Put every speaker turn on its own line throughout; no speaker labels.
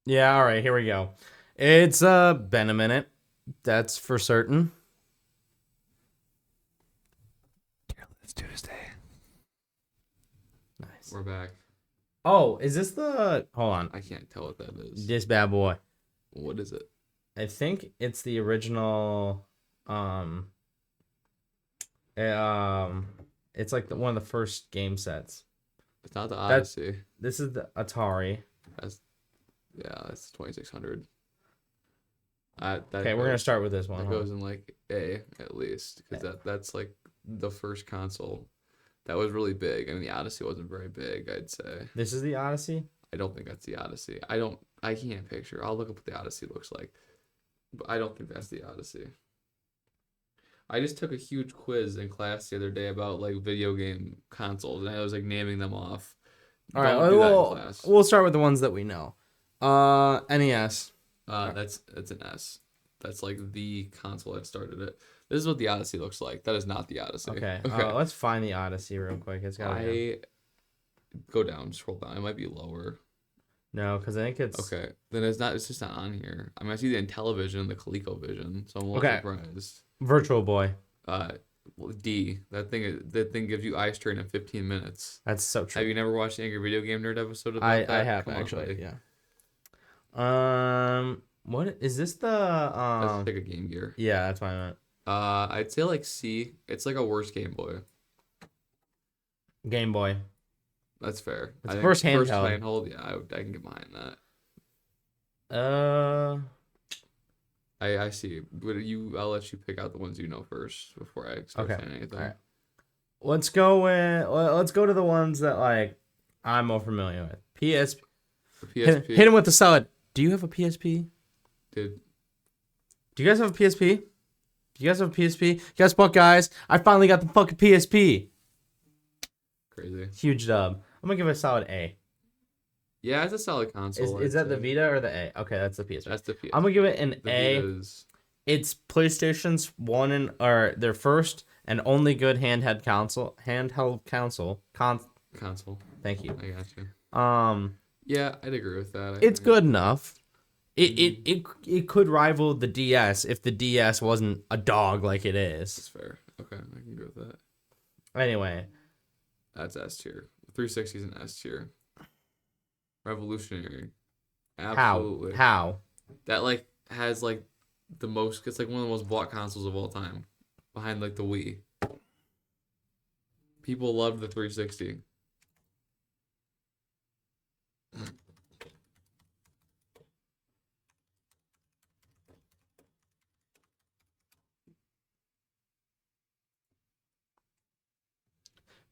Yeah, all right, here we go. It's been a minute. That's for certain.
It's Tuesday.
Nice.
We're back.
Oh, is this the hold on.
I can't tell what that is.
This bad boy.
What is it?
I think it's the original um um it's like one of the first game sets.
It's not the
That
Odyssey.
this is the Atari.
That's that's 2600.
Okay,
That
we're gonna
goes
start with this one.
that
Hold
goes
on.
in like A at least because that's like the first console that was really big. I mean, the Odyssey wasn't very big, I'd say.
This is the Odyssey.
I don't think that's the Odyssey. I can't picture. I'll look up what the Odyssey looks like, but I don't think that's the Odyssey. I just took a huge quiz in class the other day about like video game consoles, and I was like naming them off.
All right,
Don't do that in
well,
class.
we'll start with the ones that we know. NES.
That's an S. That's like the console that started it. This is what the Odyssey looks like. That is not the Odyssey.
Okay.
Okay.
Let's find the Odyssey real quick. It's gotta be.
I go down, scroll down. It might be lower.
No, because I think it's
Okay. Then it's not. It's just not on here. I mean, I see the Intellivision, the ColecoVision, so I'm a little
okay.
surprised.
Virtual Boy.
Uh, D. That thing gives you eye strain in 15 minutes.
That's so
Have
true.
you never watched the Angry Video Game Nerd episode
I
about that?
have
Come on,
actually.
buddy.
Yeah. What is this the
That's like a Game Gear.
Yeah, that's what I meant.
I'd say like C. It's like a worse Game Boy.
Game Boy.
That's fair.
It's
I think
first
first
handheld.
handhold. Yeah, I can get behind that.
Uh,
I see. But I'll let you pick out the ones you know first before I start
okay.
saying anything.
All right. Let's go to the ones that like I'm more familiar with. PSP.
The
Hit
PSP
him with the solid. Do you have a PSP?
did.
Do you guys have a PSP? Do you guys have a PSP? Guess what, guys? I finally got the fucking PSP.
Crazy.
Huge dub. I'm gonna give it a solid A.
Yeah, it's a solid
Is
console.
is
I'd
that the
say.
Vita or the A? Okay, that's the PSP.
That's the P.
I'm gonna give it an
The
A.
Vita's
It's PlayStation's one and or their first and only good handheld console.
console.
Thank you.
I got you.
Um,
Yeah, I'd agree with that.
it's
think.
good enough. It could rival the DS if the DS wasn't a dog like it
That's
is.
fair. Okay, I can go with that.
Anyway,
That's S tier. 360 is an S tier. Revolutionary.
how
Absolutely.
how
That like has like the most. It's like one of the most bought consoles of all time, behind like the Wii. People loved the 360.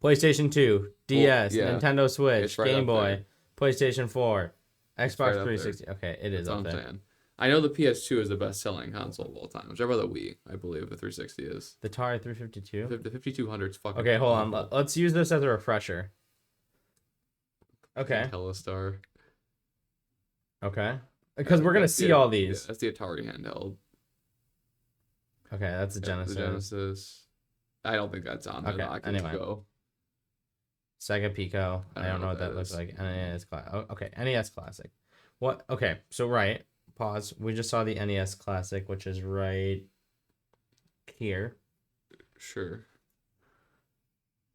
PlayStation 2, DS,
yeah,
Nintendo Switch,
it's right
Game
up
Boy, PlayStation 4,
it's
Xbox
right up there.
360. Okay, it is
That's what
up
I'm
there.
saying. I know the PS2 is the best-selling console of all time. Which about the Wii, I believe the 360 is.
The Atari 352.
The 5200 is fucking.
Okay, hold on.
awful.
Let's use this as a refresher. Okay.
Telestar.
Okay. Because we're gonna see all these.
That's the Atari handheld.
Okay, that's the
Yeah,
Genesis.
the Genesis. I don't think that's on there.
Okay,
Okay, I can
anyway.
go.
Sega Pico. I don't know what that looks
is.
like. NES okay, NES Classic. What? Okay, so right. Pause. We just saw the NES Classic, which is right here.
Sure.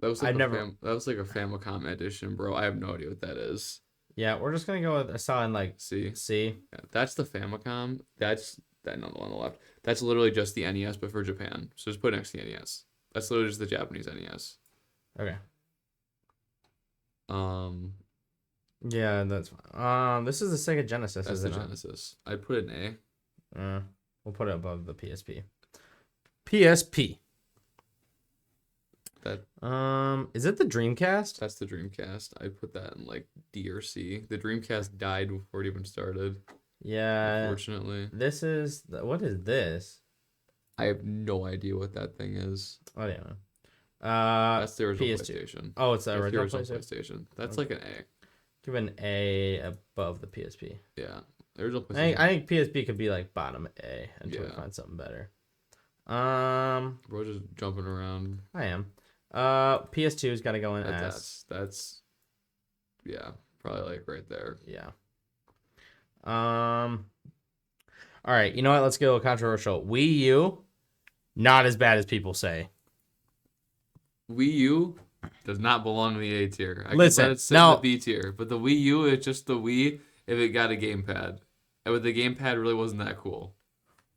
That was like
I've never.
that was like a Famicom edition, bro. I have no idea what that is.
Yeah, we're just gonna go with a solid like
See,
C.
yeah, that's the Famicom. That's that no, on the left. That's literally just the NES, but for Japan. So just put it next to the NES. That's literally just the Japanese NES.
Okay.
Um,
Yeah, that's this is the Sega Genesis,
that's the
isn't it?
Genesis. I'd put it in A.
We'll put it above the PSP. PSP.
That
Is it the Dreamcast?
that's the Dreamcast. I'd put that in like D or C. The Dreamcast died before it even started.
Yeah.
Unfortunately,
This is what is this?
I have no idea what that thing is.
Oh yeah.
That's the original
PS2.
PlayStation.
Oh, it's the
That's the
original
original
PlayStation.
PlayStation. That's like an A.
Give it an A above the PSP.
Yeah, the original
I think,
PlayStation.
I think PSP could be like bottom A until we
Yeah.
find something better.
Bro, just jumping around.
I am. PS2's got to go in S.
That's yeah, probably like right there.
Yeah. All right, you know what? Let's go controversial. Wii U, not as bad as people say.
Wii U does not belong in the A tier. I
Listen,
can let it sit in
now-
the B tier. But the Wii U is just the Wii if it got a gamepad. And the gamepad really wasn't that cool.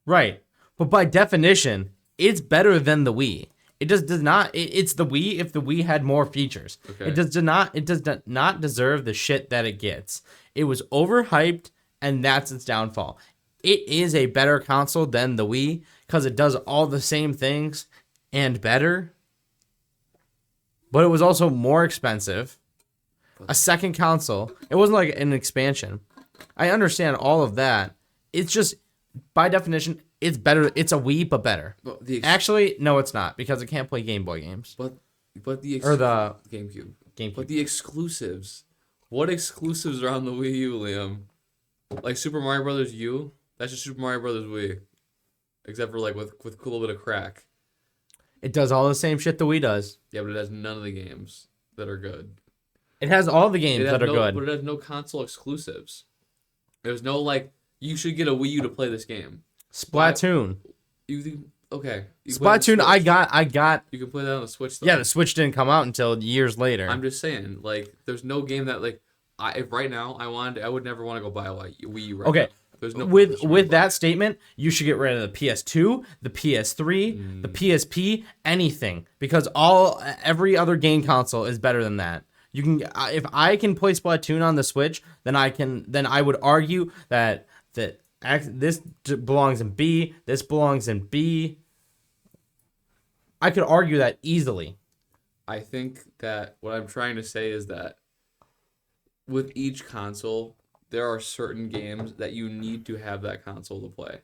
Right. But by definition, it's better than the Wii. It does not. It's the Wii if the Wii had more features.
Okay.
It does not deserve the shit that it gets. It was overhyped, and that's its downfall. It is a better console than the Wii because it does all the same things and better. But it was also more expensive. A second console. It wasn't like an expansion. I understand all of that. It's just, by definition, it's better. It's a Wii, but better.
But
Actually, no, it's not because it can't play Game Boy games.
but the
Or the
GameCube.
GameCube.
But the exclusives. What exclusives are on the Wii U, Liam? Like Super Mario Brothers U? That's just Super Mario Brothers Wii. Except for like with a little bit of crack.
It does all the same shit the Wii does.
Yeah, but it has none of the games that are good.
It has all the games
It has
that are
no,
good.
But it has no console exclusives. There's no like you should get a Wii U to play this game.
Splatoon.
You think okay? You can play it on the
Splatoon.
Switch.
I got.
You can play that on the Switch. Though.
Yeah, the Switch didn't come out until years later.
I'm just saying, like, there's no game that like, if right now I would never want to go buy a Wii U. Right
Okay.
now. There's no
with that statement, you should get rid of the PS2, the PS3, the PSP, anything because every other game console is better than that. You can if I can play Splatoon on the Switch, then I would argue that this belongs in B, this belongs in B. I could argue that easily.
I think that what I'm trying to say is that with each console, there are certain games that you need to have that console to play.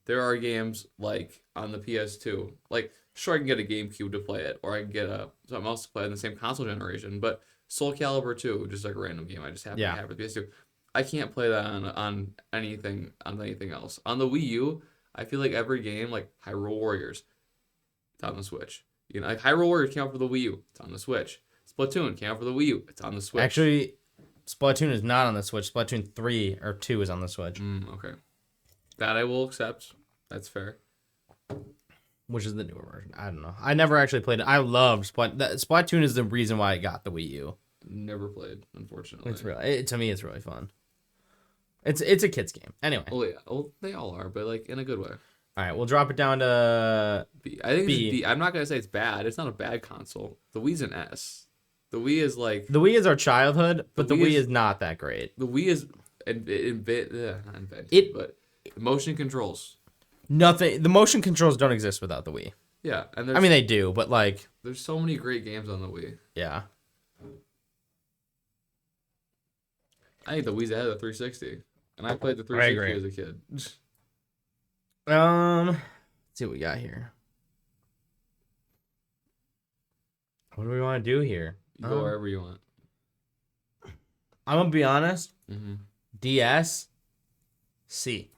There are games like on the PS2, like sure I can get a GameCube to play it, or I can get something else to play in the same console generation. But Soul Calibur 2, just like a random game, I just happen to have it PS2. I can't play that on anything else. On the Wii U, I feel like every game, like Hyrule Warriors, it's on the Switch. You know, like Hyrule Warriors came out for the Wii U, it's on the Switch. Splatoon came out for the Wii U, it's on the Switch.
Actually, Splatoon is not on the Switch. Splatoon 3 or 2 is on the Switch.
Okay. That I will accept. That's fair.
Which is the newer version. I don't know. I never actually played it. I loved Splatoon is the reason why I got the Wii U.
Never played, unfortunately.
It's really to me it's really fun. It's a kid's game. Anyway.
Well, yeah. Well, they all are, but like in a good way.
All right, we'll drop it down to
B. I think
B.
it's B. I'm not gonna say it's bad. It's not a bad console. The Wii's an S. The Wii is like
the Wii is our childhood, but the
Wii
Wii
is
is not that great.
the Wii is not invented, but motion controls.
Nothing. The motion controls don't exist without the Wii.
Yeah, and
I mean they do, but like
there's so many great games on the Wii.
yeah.
I think the Wii's ahead of the 360, and I played the 360 as a kid.
Let's see what we got here. What do we want to do here?
You go wherever you want.
I'm gonna be honest.
Mm-hmm.
DS, C.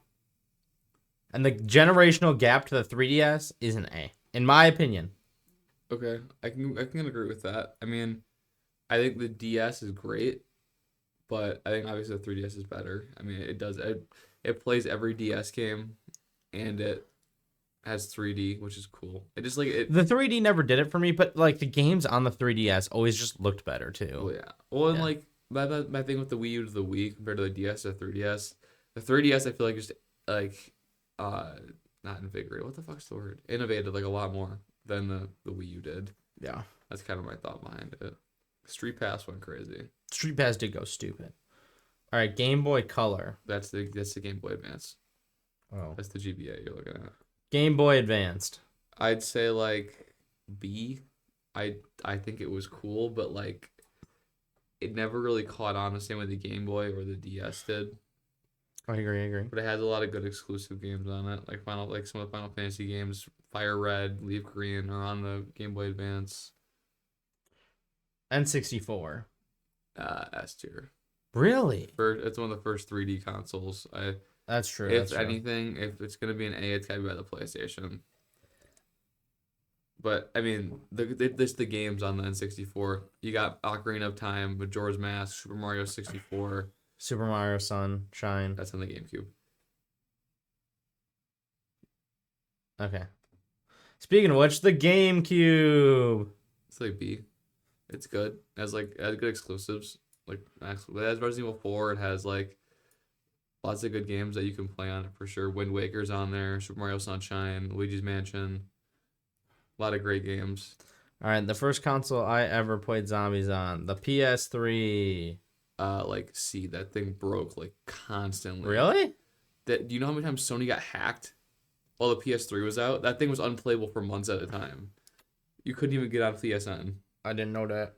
And the generational gap to the 3DS is an A, in my opinion.
Okay, I can agree with that. I mean, I think the DS is great, but I think obviously the 3DS is better. I mean, it plays every DS game, and it has 3D, which is cool. It just like it.
The 3D never did it for me, but like the games on the 3DS always just looked better too.
Well, yeah. Well, and like my thing with the Wii U to the Wii compared to the DS to 3DS, the 3DS I feel like just like not invigorated. What the fuck's the word? Innovated like a lot more than the Wii U did.
Yeah.
That's kind of my thought behind it. Street Pass went crazy.
Street Pass did go stupid. All right, Game Boy Color.
That's the Game Boy Advance.
Oh.
That's the GBA you're looking at.
Game Boy Advanced.
I'd say like B. I think it was cool, but like it never really caught on the same way the Game Boy or the DS did.
I agree.
But it has a lot of good exclusive games on it, like some of the Final Fantasy games, Fire Red, Leaf Green, are on the Game Boy Advance.
N64.
S tier.
Really?
It's one of the first 3D consoles.
That's true.
If anything, if it's gonna be an A, it's gotta be by the PlayStation. But I mean, the games on the N64. You got Ocarina of Time, Majora's Mask, Super Mario 64,
Super Mario Sunshine.
That's on the GameCube.
Okay. Speaking of which, the GameCube.
It's like B. It's good. It has good exclusives. Like it has Resident Evil 4. It has like lots of good games that you can play on it for sure. Wind Waker's on there. Super Mario Sunshine. Luigi's Mansion. A lot of great games.
All right, the first console I ever played zombies on, the PS3.
Like C, that thing broke like constantly.
Really?
Do you know how many times Sony got hacked while the PS3 was out? That thing was unplayable for months at a time. You couldn't even get on PSN.
I didn't know that.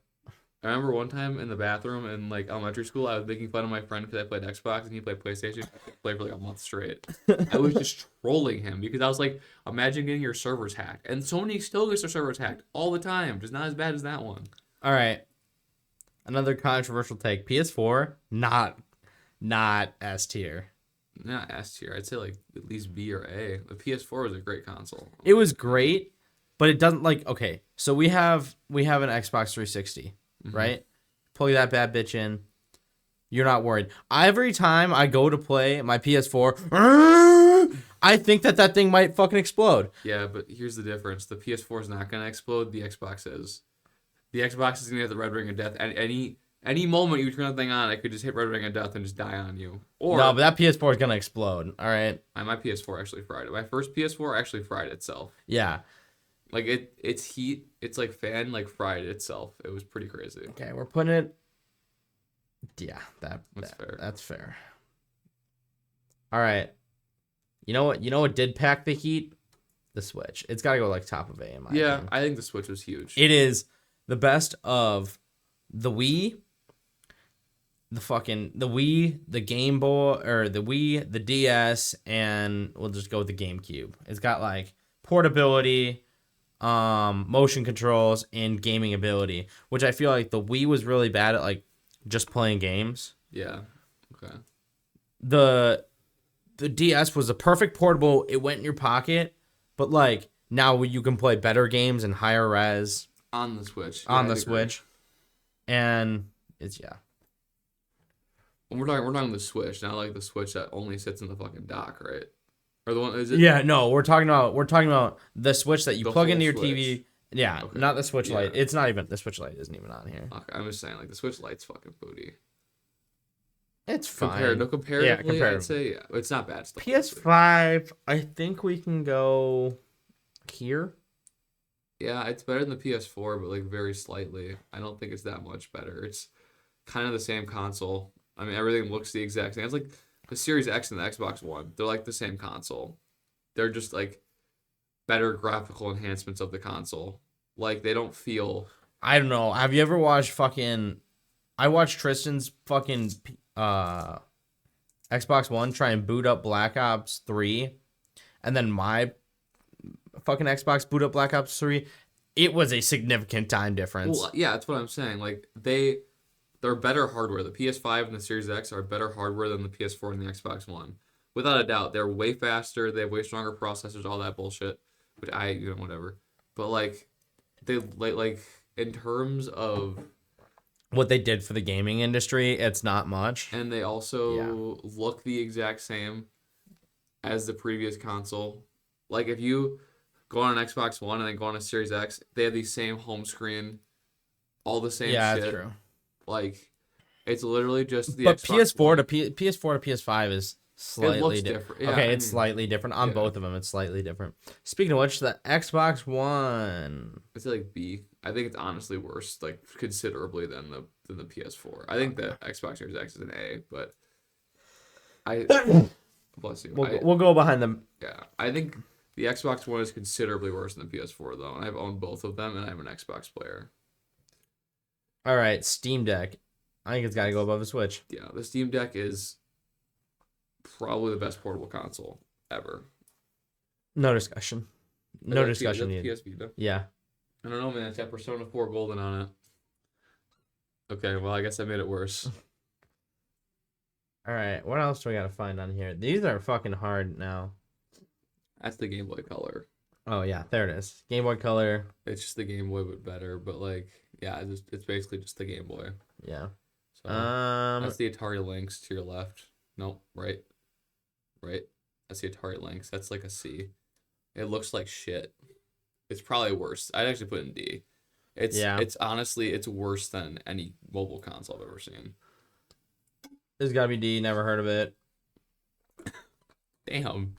I remember one time in the bathroom in like elementary school, I was making fun of my friend because I played Xbox and he played PlayStation. I played for like a month straight. I was just trolling him because I was like, imagine getting your servers hacked. And Sony still gets their servers hacked all the time, just not as bad as that one.
All right. Another controversial take. PS4, not S tier.
Not S tier. I'd say like at least B or A. The PS4 was a great console.
It was great, but it doesn't like okay. So we have an Xbox 360, right? Plug that bad bitch in. You're not worried. Every time I go to play my PS4, I think that thing might fucking explode.
Yeah, but here's the difference. The PS4 is not gonna explode. The Xbox is. The Xbox is gonna have the red ring of death. And any moment you turn that thing on, it could just hit red ring of death and just die on you. Or
No, but that PS4 is gonna explode. All right.
my PS4 actually fried it. My first PS4 actually fried itself.
Yeah.
Like its heat, it's like fan like fried itself. It was pretty crazy.
Okay, we're putting it. Yeah,
That's fair.
That's fair. All right. You know what? You know what did pack the heat? The Switch. It's got to go like top of A in my opinion.
I think the Switch was huge.
It is the best of the Wii, the Wii, the Game Boy, or the Wii, the DS, and we'll just go with the GameCube. It's got like portability, motion controls, and gaming ability, which I feel like the Wii was really bad at like just playing games.
Yeah. Okay.
The DS was a perfect portable. It went in your pocket, but like now you can play better games and higher res
on the Switch.
on the Switch. And it's
We're talking the Switch, not like the Switch that only sits in the fucking dock, right? Or the one is it?
Yeah, no, we're talking about the Switch that you
The
plug
whole
into your
Switch.
TV. Yeah,
Okay.
not the Switch
Yeah.
Lite. It's not even the Switch Lite isn't even on here.
Okay, I'm just saying like the Switch Lite's fucking booty.
It's fine.
Comparatively,
comparatively.
I'd say yeah, it's not bad stuff.
PS5, I think we can go here.
Yeah, it's better than the PS4, but like very slightly. I don't think it's that much better. It's kind of the same console. I mean, everything looks the exact same. It's like the Series X and the Xbox One. They're like the same console. They're just like better graphical enhancements of the console. Like they don't feel.
I don't know. Have you ever watched fucking? I watched Tristan's fucking Xbox One try and boot up Black Ops 3, and then my fucking Xbox boot up Black Ops 3. It was a significant time difference.
Well, yeah, that's what I'm saying. Like they're better hardware. The PS5 and the Series X are better hardware than the PS4 and the Xbox One. Without a doubt, they're way faster. They have way stronger processors. All that bullshit. But whatever. But like, they like in terms of
What they did for the gaming industry, it's not much.
and they also look the exact same as the previous console. Like if you go on an Xbox One and then go on a Series X, they have the same home screen, all the same
Yeah,
shit.
that's true.
Like it's literally just the
But
Xbox
PS4
One.
to PS4 to PS5 is slightly
different. Yeah,
okay,
I
it's
mean,
slightly different on
yeah.
both of them. It's slightly different. Speaking of which, the Xbox One.
It's like B. I think it's honestly worse, like considerably than the PS4. I think the Xbox Series X is an A, but bless you.
We'll go behind them.
Yeah, I think the Xbox One is considerably worse than the PS4 though, and I've owned both of them, and I have an Xbox player.
All right, Steam Deck. I think it's got to go above the Switch.
Yeah, the Steam Deck is probably the best portable console ever.
No discussion. No discussion needed.
PS Vita.
Yeah.
I don't know, man. It's got Persona 4 Golden on it. Okay, well, I guess I made it worse.
All right. What else do we got to find on here? These are fucking hard now.
That's the Game Boy Color.
Oh yeah, there it is. Game Boy Color.
It's just the Game Boy, but better. But like, yeah, it's basically just the Game Boy.
Yeah.
So that's the Atari Lynx to your left. Nope, right. Right. That's the Atari Lynx. That's like a C. It looks like shit. It's probably worse. I'd actually put it in D.
Yeah.
It's honestly it's worse than any mobile console I've ever seen.
It's gotta be D. Never heard of it.
Damn.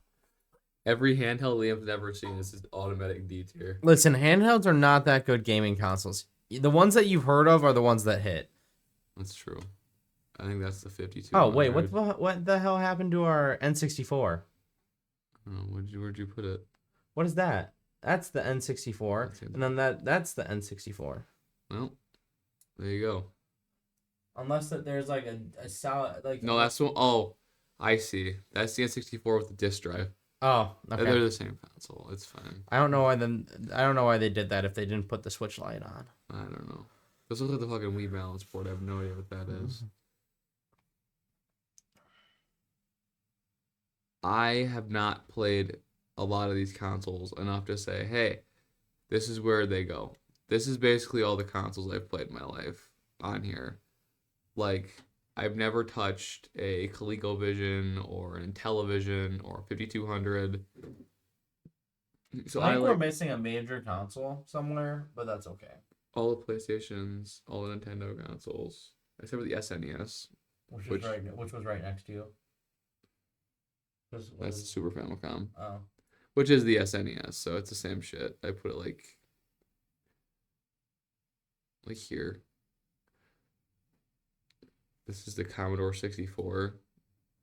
Every handheld Liam's never seen is just automatic D tier.
Listen, handhelds are not that good gaming consoles. The ones that you've heard of are the ones that hit.
That's true. I think that's the 52.
Oh wait, what the hell happened to our N64?
Oh, where'd you put it?
What is that? That's the N64, and then that's the N64.
Well, there you go.
Unless that there's like a solid like.
No, that's one. Oh, I see. That's the N64 with the disc drive.
Oh, okay.
They're the same console. It's fine.
I don't know why they did that if they didn't put the Switch Lite on.
I don't know. This looks like the fucking Wii Balance board. I have no idea what that is. I have not played a lot of these consoles enough to say, hey, this is where they go. This is basically all the consoles I've played in my life on here. Like, I've never touched a ColecoVision or an Intellivision or a 5200. So
I think we're missing a major console somewhere, but that's okay.
All the PlayStations, all the Nintendo consoles, except for the SNES.
Which was right next to you.
That's the Super Famicom.
Oh.
Which is the SNES, so it's the same shit. I put it like here. This is the Commodore 64.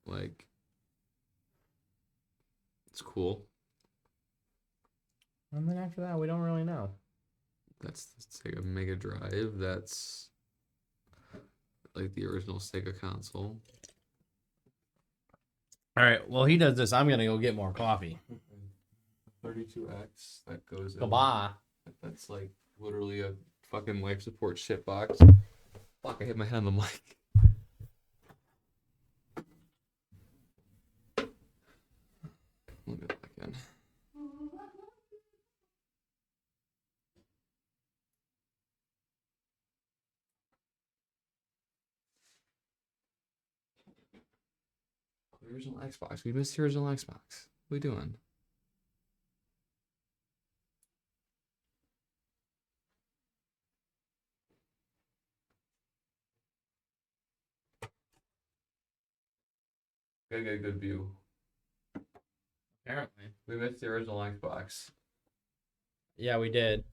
Like, it's cool.
And then after that, we don't really know.
That's the Sega Mega Drive. That's like the original Sega console.
All right. Well, he does this. I'm gonna go get more coffee.
32X. That goes in.
Goodbye.
That's like literally a fucking life support shit box. Fuck! I hit my head on the mic. Let me go back in. Original Xbox. We missed the original Xbox. What are we doing? Gotta get a good view.
Apparently.
We missed the original Xbox.
Yeah, we did.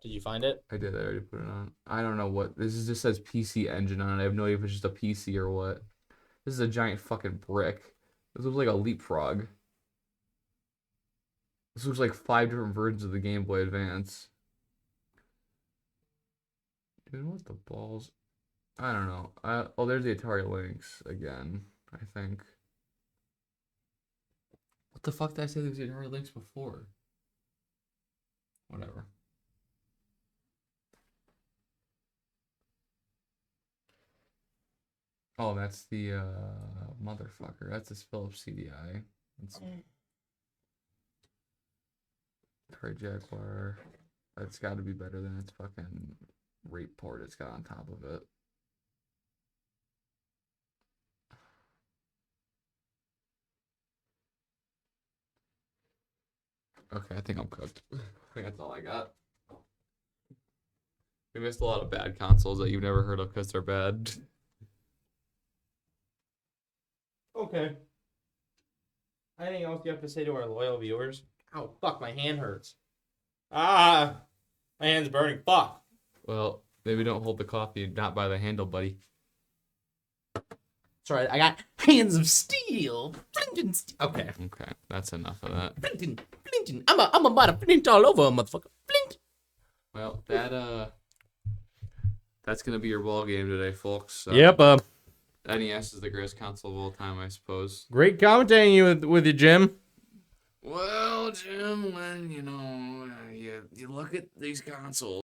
Did you find it?
I did. I already put it on. I don't know what. Just says PC Engine on it. I have no idea if it's just a PC or what. This is a giant fucking brick. This looks like a leapfrog. This looks like 5 different versions of the Game Boy Advance. Dude, what the balls? I don't know. Oh, there's the Atari Lynx again, I think. What the fuck did I say there was the Atari Lynx before? Whatever. Oh, that's the motherfucker. That's this Philips CDI. It's Atari Jaguar. That's got to be better than its fucking rape port it's got on top of it. Okay, I think I'm cooked. I think that's all I got. We missed a lot of bad consoles that you've never heard of because they're bad.
Okay. Anything else you have to say to our loyal viewers? Ow, fuck, my hand hurts. Ah, my hand's burning. Fuck.
Well, maybe don't hold the coffee not by the handle, buddy.
Sorry, I got hands of steel. Okay.
Okay, that's enough of that.
I'm about to flint all over a motherfucker. Flint.
Well, that's gonna be your ball game today, folks. So
Yep.
NES is the greatest console of all time, I suppose.
Great commentating with you, Jim.
Well, Jim, when you look at these consoles.